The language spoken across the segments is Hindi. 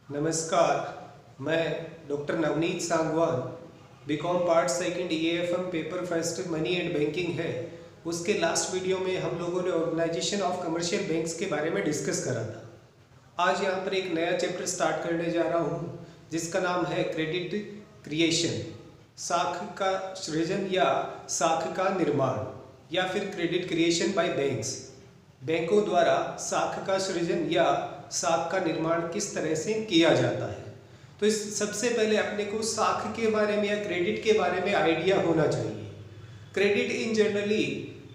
नमस्कार, मैं doctor Navneet Sangwan, BCom part second EAFM paper first money and banking है। उसके लास्ट वीडियो में हम लोगों ने ऑर्गेनाइजेशन ऑफ कमर्शियल बैंक्स के बारे में डिस्कस करा था। आज यहाँ पर एक नया चैप्टर स्टार्ट करने जा रहा हूँ जिसका नाम है क्रेडिट क्रिएशन, साख का सृजन या साख का निर्माण, या फिर क्रेडिट क्रिएशन बाय बैंक्स। बैंकों द्वारा साख का सृजन या साख का निर्माण किस तरह से किया जाता है। तो इस सबसे पहले अपने को साख के बारे में या क्रेडिट के बारे में आइडिया होना चाहिए। क्रेडिट इन जनरली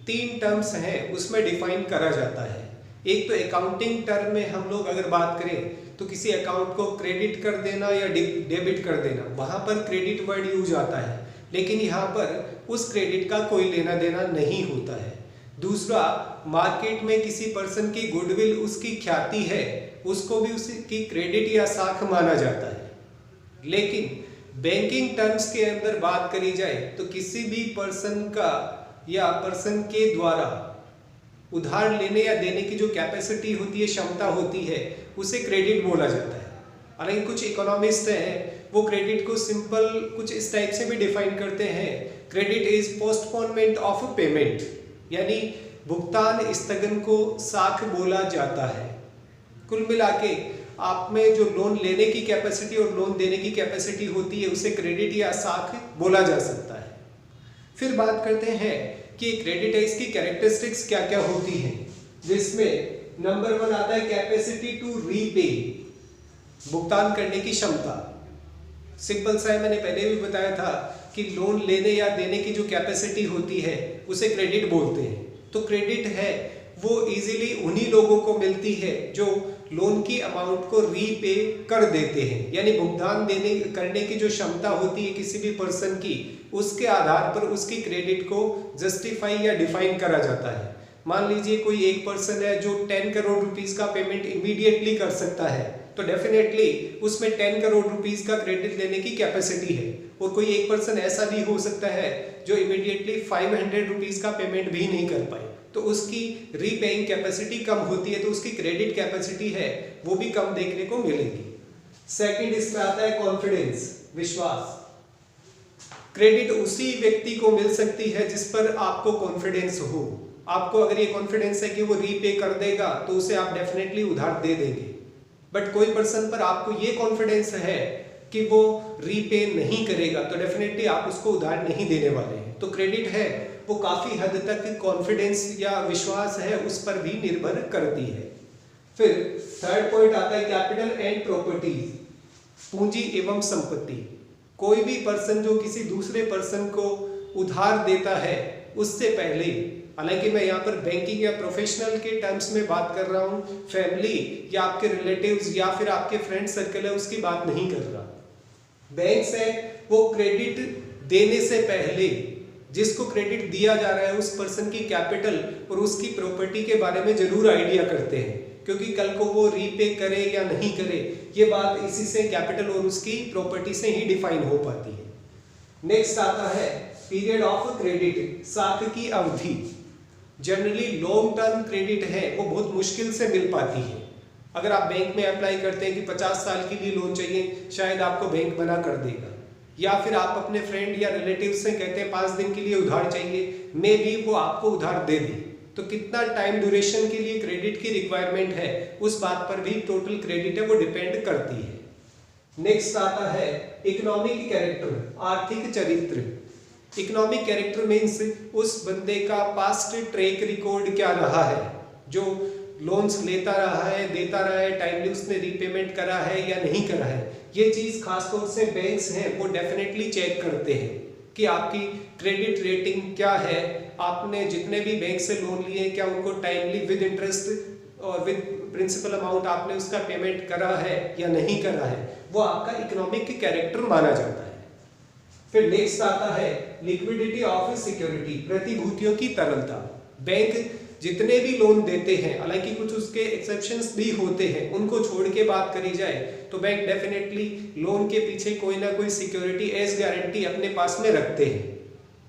3 टर्म्स हैं, उसमें डिफाइन करा जाता है। एक तो अकाउंटिंग टर्म में हम लोग अगर बात करें तो किसी अकाउंट को क्रेडिट कर देना या डेबिट कर देना, वहाँ पर क्रेडिट वर्ड यूज आता है, लेकिन यहाँ पर उस क्रेडिट का कोई लेना देना नहीं होता है। दूसरा, मार्केट में किसी पर्सन की गुडविल, उसकी ख्याति है, उसको भी उसकी क्रेडिट या साख माना जाता है। लेकिन बैंकिंग टर्म्स के अंदर बात करी जाए तो किसी भी पर्सन का या पर्सन के द्वारा उधार लेने या देने की जो कैपेसिटी होती है, क्षमता होती है, उसे क्रेडिट बोला जाता है। हालांकि कुछ इकोनॉमिस्ट हैं वो क्रेडिट को सिंपल कुछ इस टाइप से भी डिफाइन करते हैं, credit is postponement of payment, यानी भुगतान स्थगन को साख बोला जाता है। कुल मिला के आप में जो लोन लेने की कैपेसिटी और लोन देने की कैपेसिटी होती है उसे क्रेडिट या साख बोला जा सकता है। फिर बात करते हैं कि क्रेडिट है, इसकी कैरेक्टरिस्टिक्स क्या क्या होती हैं, जिसमें नंबर 1 आता है कैपेसिटी टू रीपे, भुगतान करने की क्षमता। सिंपल सा है, मैंने पहले भी बताया था कि लोन लेने या देने की जो कैपेसिटी होती है उसे क्रेडिट बोलते हैं। तो क्रेडिट है वो इजीली उन्हीं लोगों को मिलती है जो लोन की अमाउंट को रीपे कर देते हैं, यानी भुगतान देने करने की जो क्षमता होती है किसी भी पर्सन की, उसके आधार पर उसकी क्रेडिट को जस्टिफाई या डिफाइन करा जाता है। मान लीजिए कोई एक पर्सन है जो 10 करोड़ रुपीस का पेमेंट इमीडिएटली कर सकता है, तो डेफिनेटली उसमें 10 करोड़ रुपीस का क्रेडिट लेने की कैपेसिटी है। और कोई एक पर्सन ऐसा भी हो सकता है जो इमीडिएटली 500 रुपीस का पेमेंट भी नहीं कर पाए, तो उसकी रीपेइंग कैपेसिटी कम होती है, तो उसकी क्रेडिट कैपेसिटी है वो भी कम देखने को मिलेगी। सेकंड इसमें आता है कॉन्फिडेंस, विश्वास। क्रेडिट उसी व्यक्ति को मिल सकती है जिस पर आपको कॉन्फिडेंस हो। आपको अगर ये कॉन्फिडेंस है कि वो रीपे कर देगा तो उसे आप डेफिनेटली उधार दे देंगे। बट कोई पर्सन पर आपको ये कॉन्फिडेंस है कि वो रीपे नहीं करेगा तो डेफिनेटली आप उसको उधार नहीं देने वाले हैं। तो क्रेडिट है वो काफी हद तक कॉन्फिडेंस या विश्वास है उस पर भी निर्भर करती है। फिर थर्ड पॉइंट आता है कैपिटल एंड प्रॉपर्टीज, पूंजी एवं संपत्ति। कोई भी पर्सन जो किसी दूसरे पर्सन को उधार देता है उससे पहले, हालांकि मैं यहाँ पर बैंकिंग या प्रोफेशनल के टर्म्स में बात कर रहा हूँ, फैमिली या आपके रिलेटिव्स या फिर आपके फ्रेंड सर्कल है उसकी बात नहीं कर रहा। बैंक्स है वो क्रेडिट देने से पहले जिसको क्रेडिट दिया जा रहा है उस पर्सन की कैपिटल और उसकी प्रॉपर्टी के बारे में जरूर आइडिया करते हैं, क्योंकि कल को वो रीपे करे या नहीं करे ये बात इसी से, कैपिटल और उसकी प्रॉपर्टी से ही डिफाइन हो पाती है। नेक्स्ट आता है पीरियड ऑफ क्रेडिट, साख की अवधि। जनरली लॉन्ग टर्म क्रेडिट है वो बहुत मुश्किल से मिल पाती है। अगर आप बैंक में अप्लाई करते हैं कि 50 साल के लिए लोन चाहिए, शायद आपको बैंक मना कर देगा, या फिर आप अपने फ्रेंड या रिलेटिव से कहते हैं 5 दिन के लिए उधार चाहिए, मे बी वो आपको उधार दे दे। तो कितना टाइम ड्यूरेशन के लिए क्रेडिट की रिक्वायरमेंट है उस बात पर भी टोटल क्रेडिट है वो डिपेंड करती है। नेक्स्ट आता है इकोनॉमिक कैरेक्टर, आर्थिक चरित्र। इकोनॉमिक कैरेक्टर मीन्स उस बंदे का पास्ट ट्रैक रिकॉर्ड क्या रहा है, जो लोन्स लेता रहा है, देता रहा है, टाइमली उसने रीपेमेंट करा है या नहीं करा है। ये चीज खासतौर से बैंक्स हैं वो डेफिनेटली चेक करते हैं कि आपकी क्रेडिट रेटिंग क्या है, आपने जितने भी बैंक से लोन लिए क्या उनको टाइमली विद इंटरेस्ट और विद प्रिंसिपल अमाउंट आपने उसका पेमेंट करा है या नहीं करा है, वो आपका इकोनॉमिक कैरेक्टर माना जाता है। फिर नेक्स्ट आता है लिक्विडिटी ऑफ सिक्योरिटी, प्रतिभूतियों की तरलता। बैंक जितने भी लोन देते हैं, हालांकि कुछ उसके एक्सेप्शंस भी होते हैं, उनको छोड़ के बात करी जाए तो बैंक डेफिनेटली लोन के पीछे कोई ना कोई सिक्योरिटी एज गारंटी अपने पास में रखते हैं।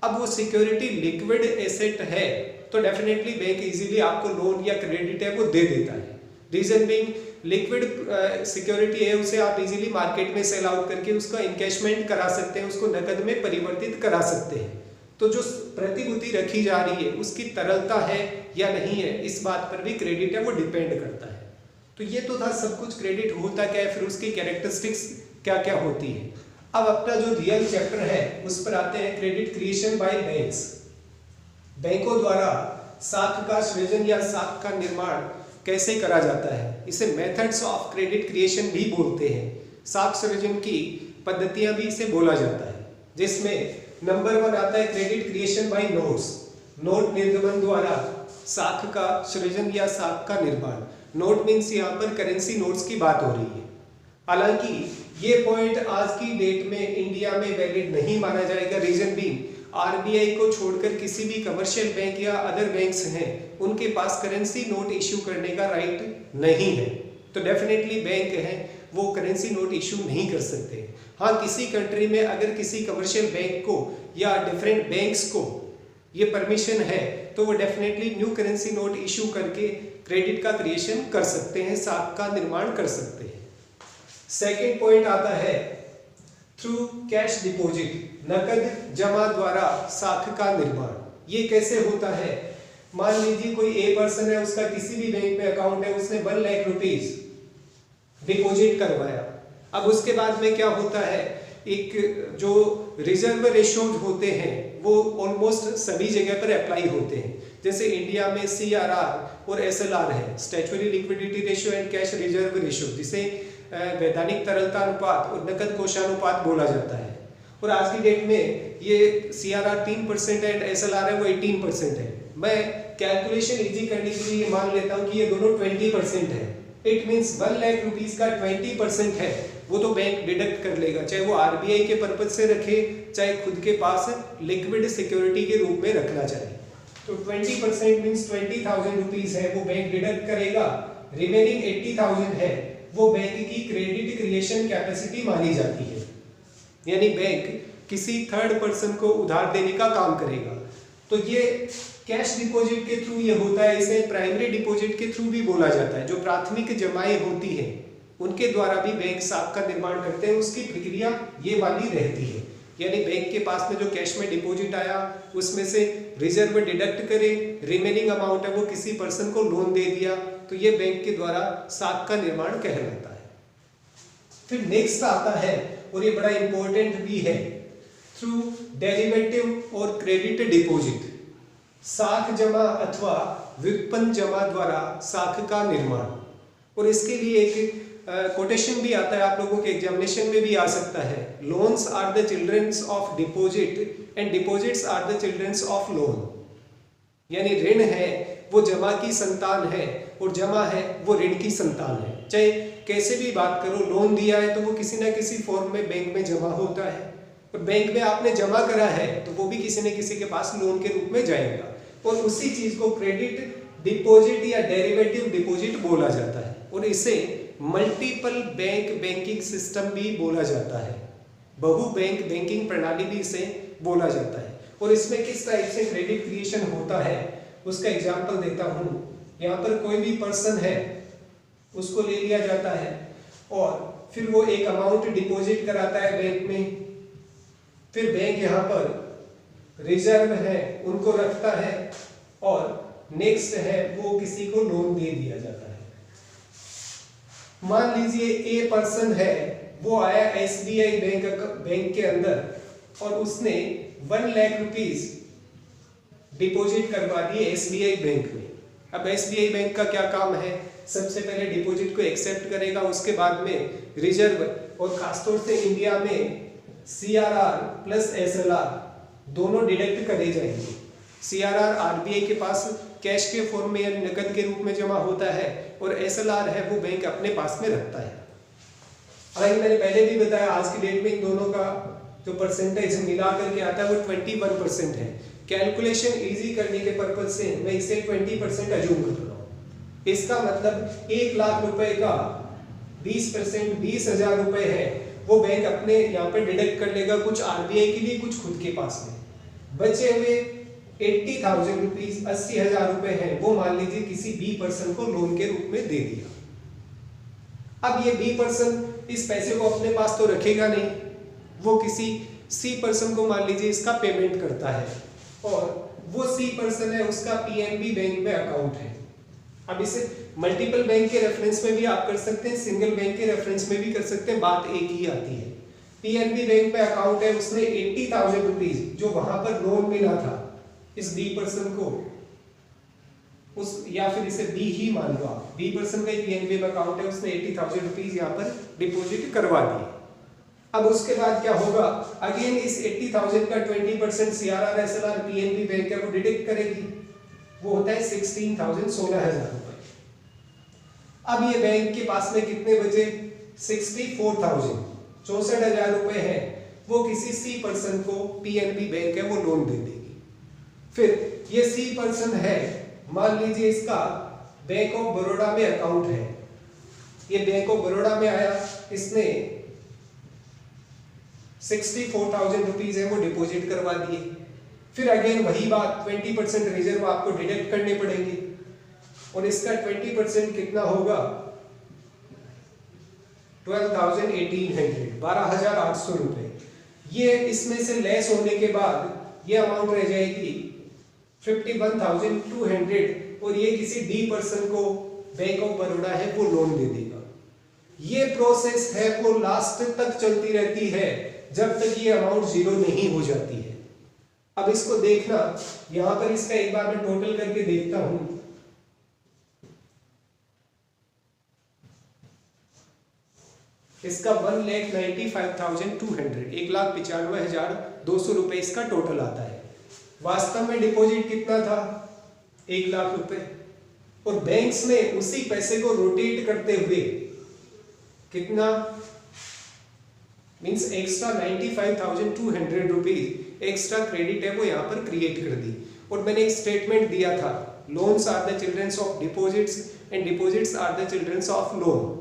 अब वो सिक्योरिटी लिक्विड एसेट है तो डेफिनेटली बैंक इजीली आपको लोन या क्रेडिट है वो दे देता है। रीजन बीइंग लिक्विड सिक्योरिटी है उसे आप इजीली मार्केट में सेल आउट करके उसका इनकैशमेंट करा सकते हैं, उसको नकद में परिवर्तित करा सकते हैं। तो जो प्रतिभूति रखी जा रही है उसकी तरलता है या नहीं है, इस बात पर भी क्रेडिट है वो डिपेंड करता है। तो ये तो था सब कुछ, क्रेडिट होता क्या है, फिर उसकी कैरेक्टरिस्टिक्स क्या क्या होती है। अब अपना जो रियल चैप्टर है उस पर आते हैं, क्रेडिट क्रिएशन बाय बैंक्स। बैंकों द्वारा साख का सृजन या साख का निर्माण कैसे करा जाता है, इसे मेथड्स ऑफ क्रेडिट क्रिएशन भी बोलते हैं। साख सृजन की पद्धतियां भी इसे बोला जाता है, जिसमें नंबर 1 आता है credit creation bye notes. Note निर्गमन द्वारा साख का सृजन या साख का निर्माण। नोट मीन्स यहाँ पर करेंसी नोट्स की बात हो रही है। हालांकि ये पॉइंट आज की डेट में इंडिया में वैलिड नहीं माना जाएगा। रीजन भी आरबीआई को छोड़कर किसी भी कमर्शियल बैंक या अदर बैंक्स हैं उनके पास करेंसी नोट इश्यू करने का राइट नहीं है। तो डेफिनेटली बैंक हैं वो करेंसी नोट इशू नहीं कर सकते। हाँ, किसी कंट्री में अगर किसी कमर्शियल बैंक को या डिफरेंट बैंक्स को ये परमिशन है तो वो definitely new currency note issue करके क्रेडिट का क्रिएशन कर सकते हैं, साख का निर्माण कर सकते हैं। सेकेंड पॉइंट आता है थ्रू कैश डिपॉजिट, नकद जमा द्वारा साख का निर्माण। ये कैसे होता है? मान लीजिए कोई ए पर्सन है, उसका किसी भी बैंक में अकाउंट है, उसने 1 लाख रुपीस डिपॉजिट करवाया। अब उसके बाद में क्या होता है, एक जो रिजर्व रेशियोज होते हैं वो ऑलमोस्ट सभी जगह पर अप्लाई होते हैं। जैसे इंडिया में CRR और SLR है, statutory liquidity ratio and cash reserve ratio, जिसे वैधानिक तरलता अनुपात और नकद कोषानुपात बोला जाता है। और आज की डेट में ये CRR 3% एंड SLR है वो 18% है। मैं कैलकुलेशन इजी करने के लिए मान लेता हूँ कि ये दोनों 20% है। इट मीन्स 1 लाख रुपीस का 20% है वो तो बैंक डिडक्ट कर लेगा, चाहे वो आरबीआई के पर्पज से रखे, चाहे खुद के पास लिक्विड सिक्योरिटी के रूप में रखना चाहे। तो 20% मीन्स 20,000 रुपीस है वो बैंक डिडक्ट करेगा। रिमेनिंग 80,000 है वो बैंक की क्रेडिट क्रिएशन कैपेसिटी मानी जाती है, यानी बैंक किसी थर्ड पर्सन को उधार देने का काम करेगा। तो ये कैश डिपॉजिट के थ्रू ये होता है, इसे प्राइमरी डिपॉजिट के थ्रू भी बोला जाता है। जो प्राथमिक जमाएं होती हैं उनके द्वारा भी बैंक साख का निर्माण करते हैं, उसकी प्रक्रिया ये वाली रहती है। यानी बैंक के पास में जो कैश में डिपॉजिट आया उसमें से रिजर्व डिडक्ट करे, रिमेनिंग अमाउंट है वो किसी पर्सन को लोन दे दिया, तो ये बैंक के द्वारा साख का निर्माण कहलाता है। फिर नेक्स्ट आता है, और ये बड़ा इंपॉर्टेंट भी है, थ्रू डेरिवेटिव और क्रेडिट डिपॉजिट, साख जमा अथवा व्युत्पन्न जमा द्वारा साख का निर्माण। और इसके लिए एक कोटेशन भी आता है, आप लोगों के एग्जामिनेशन में भी आ सकता है। Loans are the childrens of deposit and deposits are the childrens of loan. यानी ऋण है वो जमा की संतान है और जमा है वो ऋण की संतान है। चाहे कैसे भी बात करो, लोन दिया है तो वो किसी ना किसी फॉर्म में बैंक में जमा होता है, और बैंक में आपने जमा करा है तो वो भी किसी न किसी के पास लोन के रूप में जाएगा, और उसी चीज को क्रेडिट डिपॉजिट या डेरिवेटिव डिपॉजिट बोला जाता है। और इसे मल्टीपल बैंक बैंकिंग सिस्टम भी बोला जाता है, बहु बैंक बैंकिंग प्रणाली भी इसे बोला जाता है। और इसमें किस टाइप से क्रेडिट क्रिएशन होता है उसका एग्जांपल देता हूँ। यहाँ पर कोई भी पर्सन है उसको ले लिया जाता है और फिर वो एक अमाउंट डिपॉजिट कराता है बैंक में, फिर बैंक यहाँ पर रिजर्व है उनको रखता है, और नेक्स्ट है वो किसी को लोन दे दिया जाता है। मान लीजिए ए पर्सन है वो आया एसबीआई बैंक के अंदर और उसने 1 लाख रुपीस डिपॉजिट करवा दिए एसबीआई बैंक में। अब एसबीआई बैंक का क्या काम है, सबसे पहले डिपॉजिट को एक्सेप्ट करेगा, उसके बाद में रिजर्व और खासतौर से इंडिया में CRR प्लस SLR दोनों डिडक्ट करे जाएंगे। CRR आरबीआई के पास कैश के फॉर्म में या नकद के रूप में जमा होता है, और SLR है वो बैंक अपने पास में रखता है। हालांकि मैंने पहले भी बताया आज की डेट में इन दोनों का जो परसेंटेज मिला करके आता है वो 21% है। कैलकुलेशन इजी करने के पर्पज से मैं इसे 20% अज्यूम कर रहा हूँ। इसका मतलब 1 लाख रुपए का 20% 20,000 रुपए है वो बैंक अपने यहाँ पर डिडक्ट कर लेगा, कुछ आरबीआई के लिए कुछ खुद के पास में। बचे हुए 80,000 रुपीज 80,000 रुपए हैं वो मान लीजिए किसी बी पर्सन को लोन के रूप में दे दिया। अब ये बी पर्सन इस पैसे को अपने पास तो रखेगा नहीं, वो किसी सी पर्सन को मान लीजिए इसका पेमेंट करता है, और वो सी पर्सन है उसका पीएनबी बैंक में अकाउंट है। अब इसे मल्टीपल बैंक के रेफरेंस में भी आप कर सकते हैं, सिंगल बैंक के रेफरेंस में भी कर सकते हैं, बात एक ही आती है। पीएनबी बैंक में अकाउंट है, उसने 80,000 रुपीज जो वहां पर लोन मिला था इस बी पर्सन को, उस या फिर इसे बी ही मान लो आप, बी पर्सन का ही पीएनबी में अकाउंट है, उसने 80,000 रुपीज यहाँ पर डिपॉजिट करवा दिए। अब उसके बाद क्या होगा, अगेन इस 80,000 का 20% सीआरआर एसएलआर पीएनबी बैंक है वो डिडक्ट करेगी, वो होता है 16,000 16,000 रुपए। अब ये बैंक के पास में कितने बचे, 64,000 64,000 रुपए है, वो किसी सी पर्सन को पीएनबी बैंक है वो लोन दे देगी। फिर ये सी पर्सन है, मान लीजिए इसका बैंक ऑफ बड़ौदा में अकाउंट है, ये बैंक ऑफ बड़ौदा में आया, इसने 64,000 रुपीज है वो डिपॉजिट करवा दिए। फिर अगेन वही बात, 20% रिजर्व आपको डिडक्ट करने पड़ेंगे, और इसका 20% कितना होगा, 12,800 12,800 रुपए। ये इसमें से लेस होने के बाद ये अमाउंट रह जाएगी 51,200, और ये किसी डी पर्सन को बैंक ऑफ बड़ौदा है वो लोन दे देगा। ये प्रोसेस है वो लास्ट तक चलती रहती है जब तक ये अमाउंट जीरो नहीं हो जाती है। अब इसको देखना, यहां पर इसका एक बार मैं टोटल करके देखता हूं। इसका 1,95,200 1,95,200 रुपए इसका टोटल आता है। वास्तव में डिपॉजिट कितना था, 1 लाख रुपए, और बैंक्स ने उसी पैसे को रोटेट करते हुए कितना means extra 95,200 rupees extra credit है वो यहाँ पर क्रिएट कर दी। और मैंने एक स्टेटमेंट दिया था, loans are the childrens of deposits and deposits are the childrens of loan.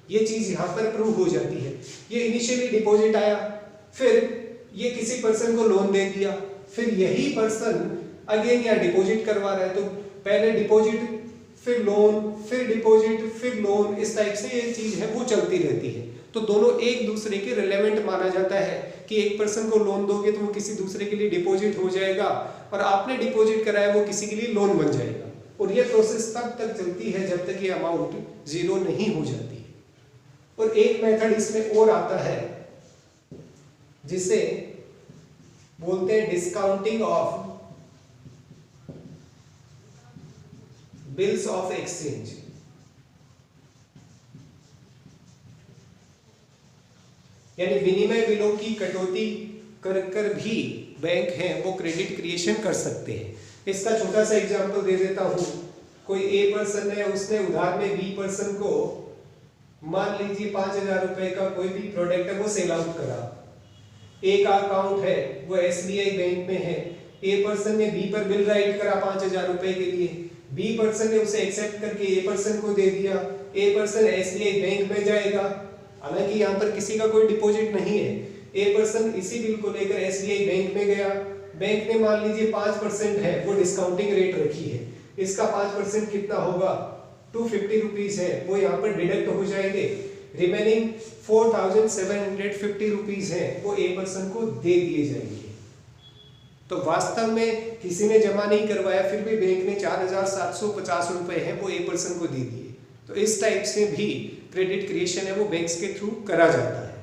ये चीज यहाँ पर प्रूव हो जाती है। ये इनिशियली डिपॉजिट आया, फिर ये किसी पर्सन को लोन दे दिया, फिर यही पर्सन अगेन यहाँ डिपॉजिट करवा रहा है, तो पहले डिपॉजिट फिर लोन फिर डिपॉजिट फिर लोन, इस टाइप से ये चीज है वो चलती रहती है। तो दोनों एक दूसरे के रिलेवेंट माना जाता है कि एक पर्सन को लोन दोगे तो वो किसी दूसरे के लिए डिपॉजिट हो जाएगा, और आपने डिपॉजिट कराया वो किसी के लिए लोन बन जाएगा। और ये प्रोसेस तब तक चलती है जब तक ये अमाउंट जीरो नहीं हो जाती। और एक मेथड इसमें और आता है जिसे बोलते हैं discounting of bills of exchange. यानी विनिमय बिलों की कटौती कर कर भी बैंक हैं वो क्रेडिट क्रिएशन कर सकते हैं। इसका छोटा सा एग्जांपल दे देता हूं। कोई ए पर्सन है, उसने उधार में बी पर्सन को मान लीजिए 5,000 रुपए का कोई भी प्रोडक्ट है वो सेल आउट करा। ए का अकाउंट है वो एसबीआई बैंक में है, ए पर्सन ने बी पर बिल राइट करा 5,000 रुपए के लिए, बी पर्सन ने उसे एक्सेप्ट करके ए पर्सन को दे दिया, ए पर्सन एसबीआई बैंक में जाएगा, हालांकि यहाँ पर किसी का कोई डिपॉजिट नहीं है। ए पर्सन इसी बिल को लेकर एसबीआई बैंक में गया, बैंक ने मान लीजिए 5% है वो डिस्काउंटिंग रेट रखी है, इसका 5% कितना होगा 250 रुपीज है, वो यहाँ पर डिडक्ट हो जाएंगे। रिमेनिंग 4,750 रुपीज है वो ए पर्सन को दे दिए जाएंगे। तो वास्तव में किसी ने जमा नहीं करवाया, फिर भी बैंक ने 4,750 रुपए है वो ए पर्सन को दे दिए। तो इस टाइप से भी क्रेडिट क्रिएशन है वो बैंक्स के थ्रू करा जाता है।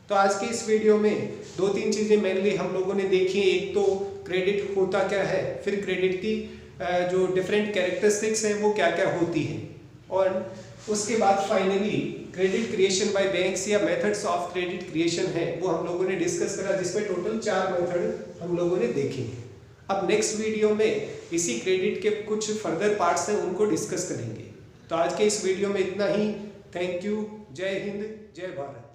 तो आज के इस वीडियो में 2-3 चीजें मेनली हम लोगों ने देखी। एक तो क्रेडिट होता क्या है, फिर क्रेडिट की जो डिफरेंट कैरेक्टरिस्टिक्स हैं वो क्या क्या होती हैं, और उसके बाद finally credit creation bye banks या मेथड्स ऑफ क्रेडिट क्रिएशन है वो हम लोगों ने डिस्कस करा, जिसमें टोटल 4 मेथड हम लोगों ने देखे हैं। अब नेक्स्ट वीडियो में इसी क्रेडिट के कुछ फर्दर पार्ट्स हैं उनको डिस्कस करेंगे। तो आज के इस वीडियो में इतना ही। Thank you. जय हिंद, जय भारत।